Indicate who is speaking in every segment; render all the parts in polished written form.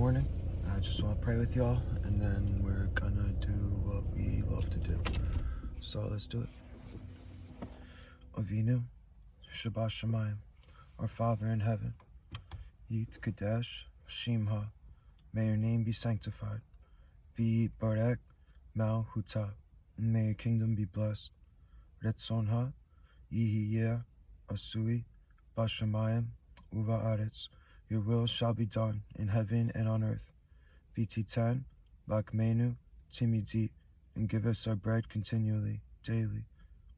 Speaker 1: morning. I just want to pray with y'all, and then we're gonna do what we love to do. So let's do it. Avinu, Shabbat Shemayim, our Father in heaven, Yit Kadesh, Shimha, may your name be sanctified. Vi Barek, Mal Huta, may your kingdom be blessed. Retzonha, Yihiyeh, Asui, Bashamayim, Uva Aretz, your will shall be done in heaven and on earth. Vititan, Lakmenu, Timidi, and give us our bread continually, daily.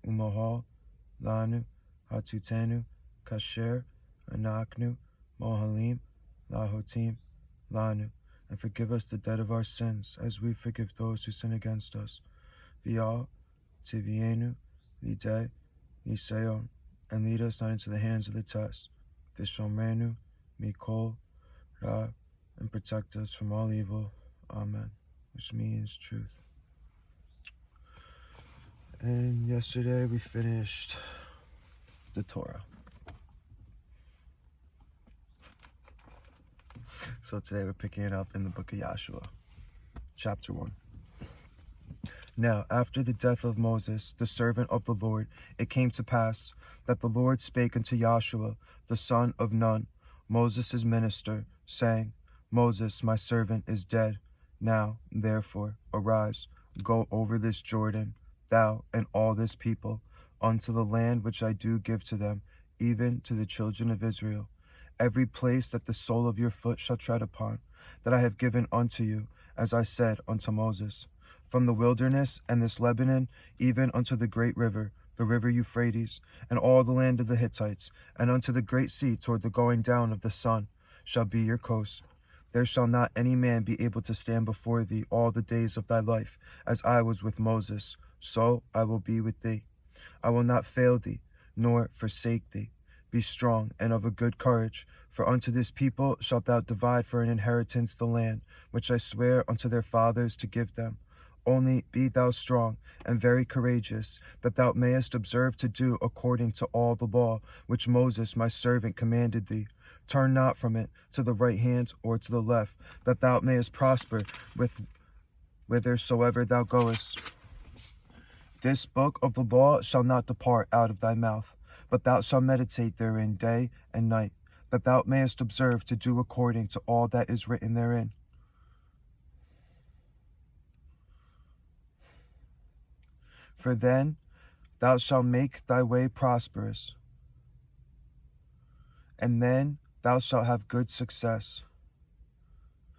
Speaker 1: Umahal, Lanu, Hatutenu, Kasher, Anaknu, Mohalim, Lahotim, Lanu, and forgive us the debt of our sins, as we forgive those who sin against us. Vial, Tivienu, Vide, Niseon, and lead us not into the hands of the test. Vishomrenu, Mikol, Ra, and protect us from all evil. Amen. Which means truth. And yesterday we finished the Torah. So today we're picking it up in the book of Yahshua, chapter 1. Now, after the death of Moses, the servant of the Lord, it came to pass that the Lord spake unto Yahshua, the son of Nun, Moses' minister, saying, Moses, my servant, is dead. Now, therefore, arise, go over this Jordan, thou and all this people, unto the land which I do give to them, even to the children of Israel. Every place that the sole of your foot shall tread upon, that I have given unto you, as I said unto Moses. From the wilderness and this Lebanon, even unto the great river, the river Euphrates, and all the land of the Hittites, and unto the great sea toward the going down of the sun, shall be your coast. There shall not any man be able to stand before thee all the days of thy life, as I was with Moses, so I will be with thee. I will not fail thee, nor forsake thee. Be strong and of a good courage, for unto this people shalt thou divide for an inheritance the land, which I swear unto their fathers to give them. Only be thou strong and very courageous, that thou mayest observe to do according to all the law which Moses my servant commanded thee. Turn not from it to the right hand or to the left, that thou mayest prosper whithersoever thou goest. This book of the law shall not depart out of thy mouth, but thou shalt meditate therein day and night, that thou mayest observe to do according to all that is written therein. For then thou shalt make thy way prosperous, and then thou shalt have good success.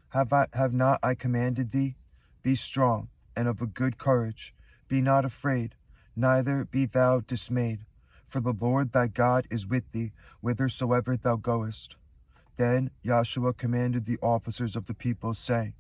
Speaker 1: Have not I commanded thee? Be strong and of a good courage. Be not afraid, neither be thou dismayed. For the Lord thy God is with thee, whithersoever thou goest. Then Yahshua commanded the officers of the people, saying,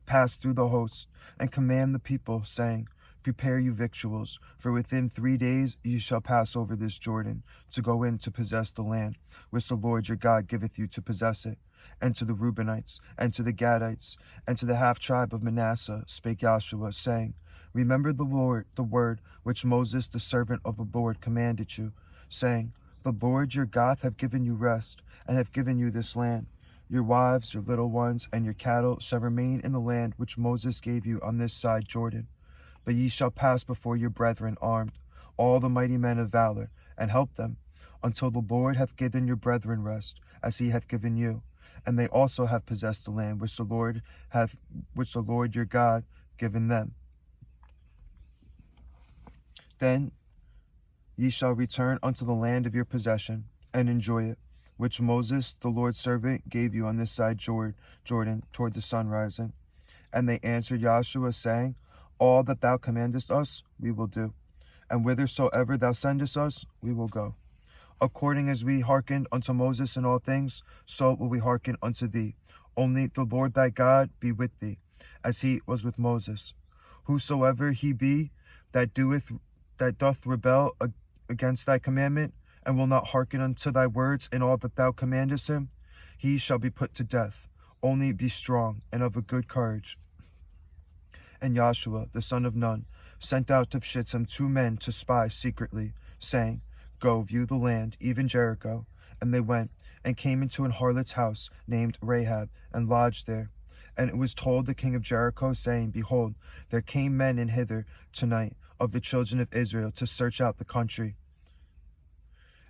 Speaker 1: Pass through the host, and command the people, saying, Prepare you victuals, for within 3 days ye shall pass over this Jordan, to go in to possess the land, which the Lord your God giveth you to possess it. And to the Reubenites, and to the Gadites, and to the half-tribe of Manasseh spake Yahshua, saying, Remember the word which Moses the servant of the Lord commanded you, saying, The Lord your God hath given you rest, and hath given you this land. Your wives, your little ones, and your cattle shall remain in the land which Moses gave you on this side Jordan. But ye shall pass before your brethren armed, all the mighty men of valor, and help them, until the Lord hath given your brethren rest, as he hath given you. And they also have possessed the land which the Lord your God given them. Then ye shall return unto the land of your possession, and enjoy it, which Moses the Lord's servant gave you on this side Jordan, toward the sun rising. And they answered Yahshua, saying, All that thou commandest us, we will do, and whithersoever thou sendest us, we will go. According as we hearkened unto Moses in all things, so will we hearken unto thee. Only the Lord thy God be with thee, as he was with Moses. Whosoever he be that doth rebel against thy commandment, and will not hearken unto thy words in all that thou commandest him, he shall be put to death. Only be strong and of a good courage. And Yahshua, the son of Nun, sent out of Shittim 2 men to spy secretly, saying, Go view the land, even Jericho. And they went, and came into an harlot's house named Rahab, and lodged there. And it was told the king of Jericho, saying, Behold, there came men in hither tonight of the children of Israel to search out the country.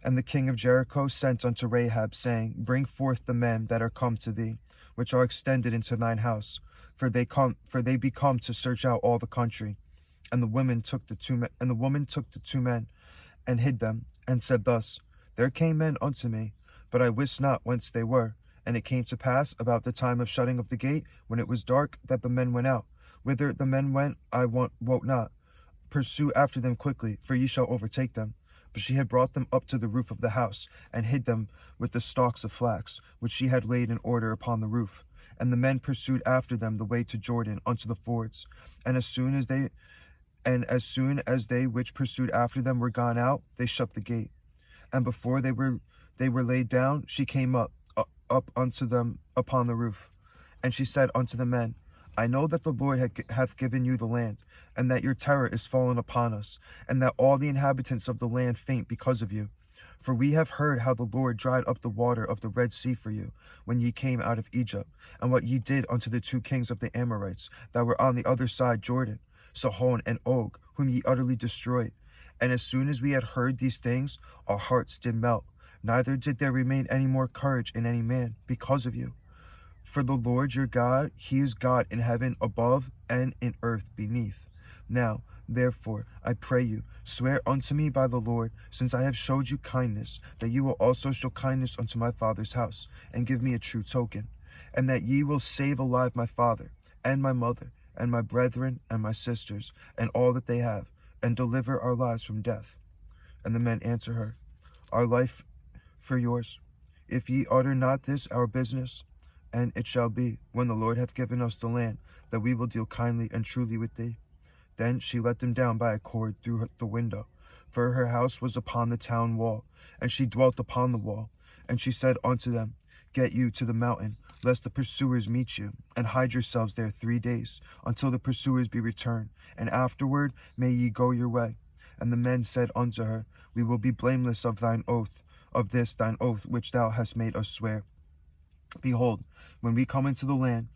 Speaker 1: And the king of Jericho sent unto Rahab, saying, Bring forth the men that are come to thee, which are extended into thine house, for they be come to search out all the country. And the woman took the two men, and hid them, and said thus, There came men unto me, but I wist not whence they were. And it came to pass about the time of shutting of the gate, when it was dark, that the men went out. Whither the men went, I wot not. Pursue after them quickly, for ye shall overtake them. But she had brought them up to the roof of the house, and hid them with the stalks of flax, which she had laid in order upon the roof. And the men pursued after them the way to Jordan unto the fords. And as soon as they which pursued after them were gone out, they shut the gate. And before they were laid down, she came up unto them upon the roof. And she said unto the men, I know that the Lord hath given you the land, and that your terror is fallen upon us, and that all the inhabitants of the land faint because of you. For we have heard how the Lord dried up the water of the Red Sea for you, when ye came out of Egypt, and what ye did unto the two kings of the Amorites, that were on the other side Jordan, Sihon and Og, whom ye utterly destroyed. And as soon as we had heard these things, our hearts did melt, neither did there remain any more courage in any man, because of you. For the Lord your God, he is God in heaven above and in earth beneath. Now, therefore, I pray you, swear unto me by the Lord, since I have showed you kindness, that ye will also show kindness unto my father's house, and give me a true token, and that ye will save alive my father, and my mother, and my brethren, and my sisters, and all that they have, and deliver our lives from death. And the men answer her, Our life for yours, if ye utter not this our business. And it shall be, when the Lord hath given us the land, that we will deal kindly and truly with thee. Then she let them down by a cord through the window, for her house was upon the town wall, and she dwelt upon the wall. And she said unto them, Get you to the mountain, lest the pursuers meet you, and hide yourselves there 3 days, until the pursuers be returned, and afterward may ye go your way. And the men said unto her, We will be blameless of thine oath, of this thine oath which thou hast made us swear. Behold, when we come into the land,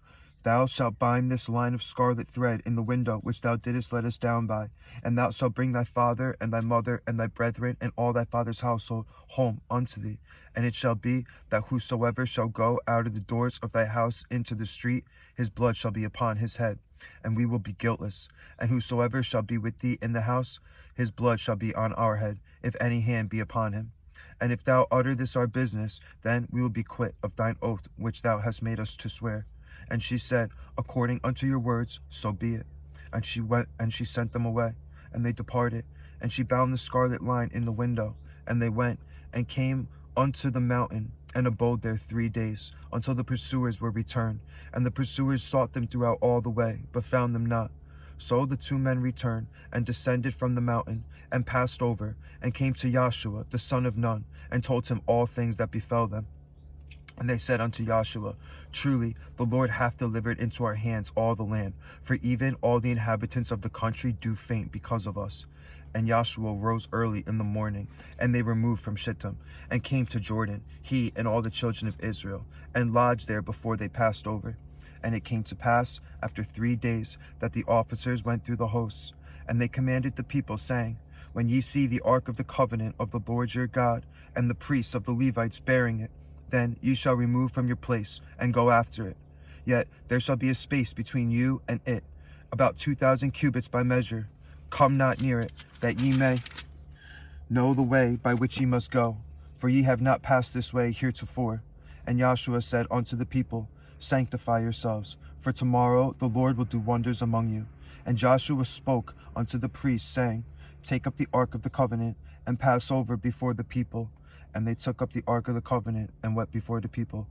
Speaker 1: thou shalt bind this line of scarlet thread in the window which thou didst let us down by, and thou shalt bring thy father and thy mother and thy brethren and all thy father's household home unto thee. And it shall be that whosoever shall go out of the doors of thy house into the street, his blood shall be upon his head, and we will be guiltless. And whosoever shall be with thee in the house, his blood shall be on our head, if any hand be upon him. And if thou utter this our business, then we will be quit of thine oath which thou hast made us to swear. And she said, According unto your words, so be it. And she went, and she sent them away, and they departed. And she bound the scarlet line in the window, and they went, and came unto the mountain, and abode there 3 days, until the pursuers were returned. And the pursuers sought them throughout all the way, but found them not. So the two men returned, and descended from the mountain, and passed over, and came to Joshua the son of Nun, and told him all things that befell them. And they said unto Joshua, Truly the Lord hath delivered into our hands all the land, for even all the inhabitants of the country do faint because of us. And Joshua rose early in the morning, and they removed from Shittim, and came to Jordan, he and all the children of Israel, and lodged there before they passed over. And it came to pass, after 3 days, that the officers went through the hosts, and they commanded the people, saying, When ye see the ark of the covenant of the Lord your God, and the priests of the Levites bearing it, then ye shall remove from your place, and go after it. Yet there shall be a space between you and it, about 2,000 cubits by measure. Come not near it, that ye may know the way by which ye must go, for ye have not passed this way heretofore. And Joshua said unto the people, Sanctify yourselves, for tomorrow the Lord will do wonders among you. And Joshua spoke unto the priests, saying, Take up the ark of the covenant, and pass over before the people. And they took up the ark of the covenant, and went before the people.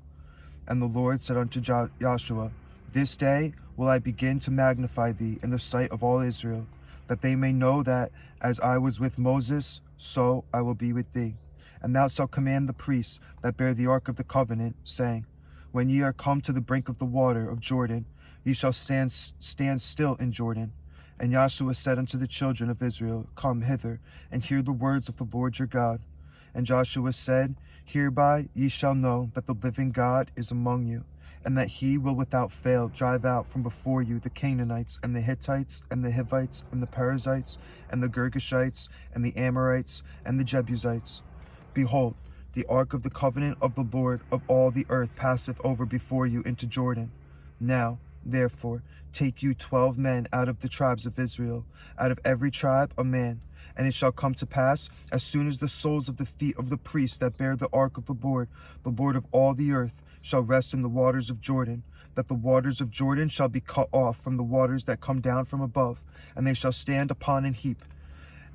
Speaker 1: And the Lord said unto Joshua, This day will I begin to magnify thee in the sight of all Israel, that they may know that as I was with Moses, so I will be with thee. And thou shalt command the priests that bear the ark of the covenant, saying, When ye are come to the brink of the water of Jordan, ye shall stand still in Jordan. And Joshua said unto the children of Israel, Come hither, and hear the words of the Lord your God. And Joshua said, Hereby ye shall know that the living God is among you, and that he will without fail drive out from before you the Canaanites, and the Hittites, and the Hivites, and the Perizzites, and the Girgashites, and the Amorites, and the Jebusites. Behold, the ark of the covenant of the Lord of all the earth passeth over before you into Jordan. Now, therefore, take you 12 men out of the tribes of Israel, out of every tribe a man. And it shall come to pass, as soon as the soles of the feet of the priests that bear the ark of the Lord of all the earth, shall rest in the waters of Jordan, that the waters of Jordan shall be cut off from the waters that come down from above, and they shall stand upon an heap.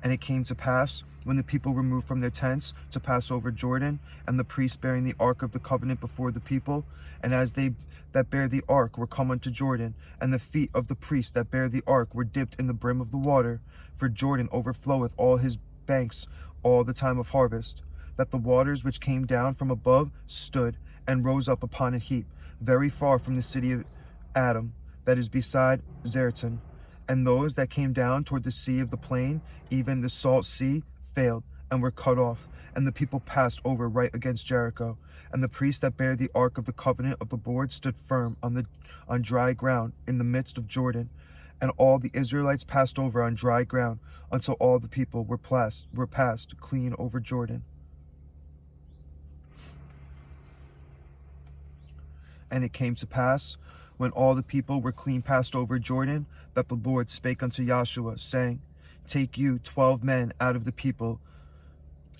Speaker 1: And it came to pass, when the people removed from their tents to pass over Jordan, and the priests bearing the ark of the covenant before the people, and as they that bear the ark were come unto Jordan, and the feet of the priests that bear the ark were dipped in the brim of the water, for Jordan overfloweth all his banks all the time of harvest, that the waters which came down from above stood and rose up upon a heap, very far from the city of Adam, that is beside Zaretan. And those that came down toward the sea of the plain, even the salt sea, failed, and were cut off, and the people passed over right against Jericho. And the priests that bare the ark of the covenant of the Lord stood firm on dry ground in the midst of Jordan. And all the Israelites passed over on dry ground, until all the people were passed clean over Jordan. And it came to pass, when all the people were clean passed over Jordan, that the Lord spake unto Joshua, saying, Take you 12 men out of the people,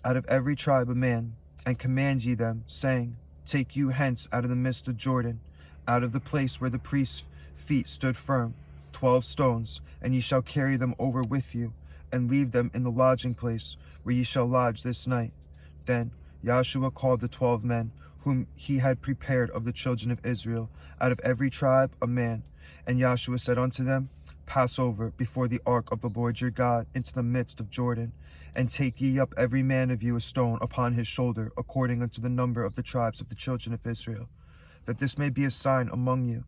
Speaker 1: out of every tribe a man, and command ye them, saying, Take you hence out of the midst of Jordan, out of the place where the priest's feet stood firm, 12 stones, and ye shall carry them over with you, and leave them in the lodging place, where ye shall lodge this night. Then Joshua called the 12 men, whom he had prepared of the children of Israel, out of every tribe a man. And Joshua said unto them, Pass over before the ark of the Lord your God into the midst of Jordan, and take ye up every man of you a stone upon his shoulder, according unto the number of the tribes of the children of Israel, that this may be a sign among you,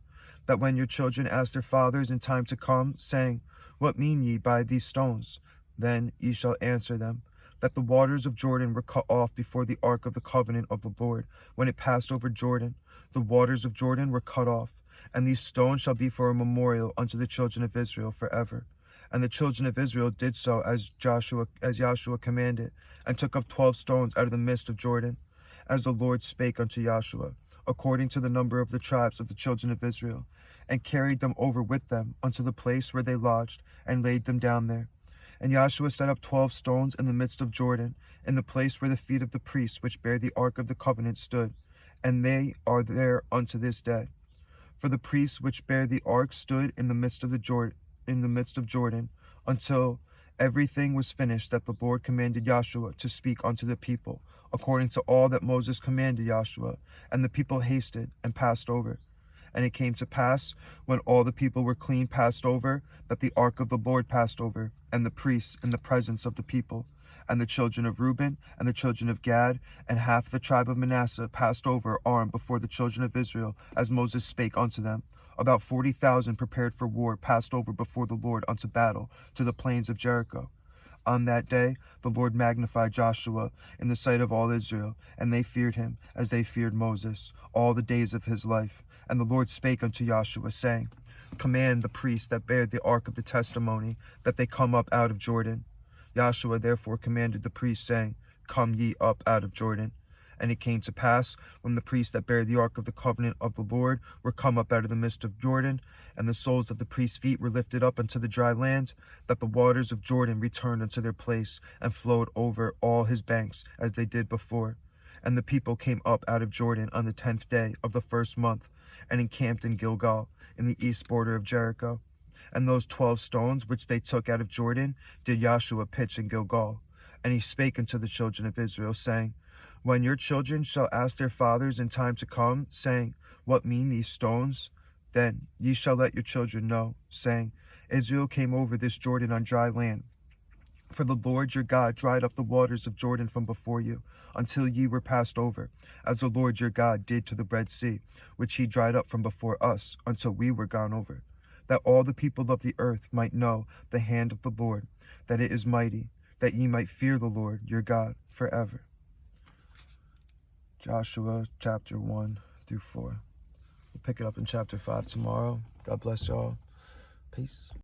Speaker 1: that when your children ask their fathers in time to come, saying, What mean ye by these stones? Then ye shall answer them, that the waters of Jordan were cut off before the ark of the covenant of the Lord, when it passed over Jordan. The waters of Jordan were cut off, and these stones shall be for a memorial unto the children of Israel forever. And the children of Israel did so as Joshua commanded, and took up 12 stones out of the midst of Jordan, as the Lord spake unto Joshua, according to the number of the tribes of the children of Israel, and carried them over with them unto the place where they lodged, and laid them down there. And Joshua set up 12 stones in the midst of Jordan, in the place where the feet of the priests which bear the ark of the covenant stood, and they are there unto this day. For the priests which bear the ark stood in the midst of Jordan, until everything was finished that the Lord commanded Joshua to speak unto the people, according to all that Moses commanded Joshua. And the people hasted and passed over. And it came to pass, when all the people were clean passed over, that the ark of the Lord passed over, and the priests in the presence of the people. And the children of Reuben, and the children of Gad, and half the tribe of Manasseh passed over armed before the children of Israel, as Moses spake unto them. About 40,000 prepared for war passed over before the Lord unto battle to the plains of Jericho. On that day the Lord magnified Joshua in the sight of all Israel, and they feared him, as they feared Moses, all the days of his life. And the Lord spake unto Joshua, saying, Command the priests that bear the ark of the testimony, that they come up out of Jordan. Joshua therefore commanded the priests, saying, Come ye up out of Jordan. And it came to pass, when the priests that bear the ark of the covenant of the Lord were come up out of the midst of Jordan, and the soles of the priests' feet were lifted up unto the dry land, that the waters of Jordan returned unto their place, and flowed over all his banks, as they did before. And the people came up out of Jordan on the 10th day of the first month, and encamped in Gilgal, in the east border of Jericho. And those 12 stones which they took out of Jordan did Joshua pitch in Gilgal. And he spake unto the children of Israel, saying, When your children shall ask their fathers in time to come, saying, What mean these stones? Then ye shall let your children know, saying, Israel came over this Jordan on dry land. For the Lord your God dried up the waters of Jordan from before you, until ye were passed over, as the Lord your God did to the Red Sea, which he dried up from before us, until we were gone over, that all the people of the earth might know the hand of the Lord, that it is mighty, that ye might fear the Lord your God forever. Joshua chapter 1 through 4. We'll pick it up in chapter 5 tomorrow. God bless y'all. Peace.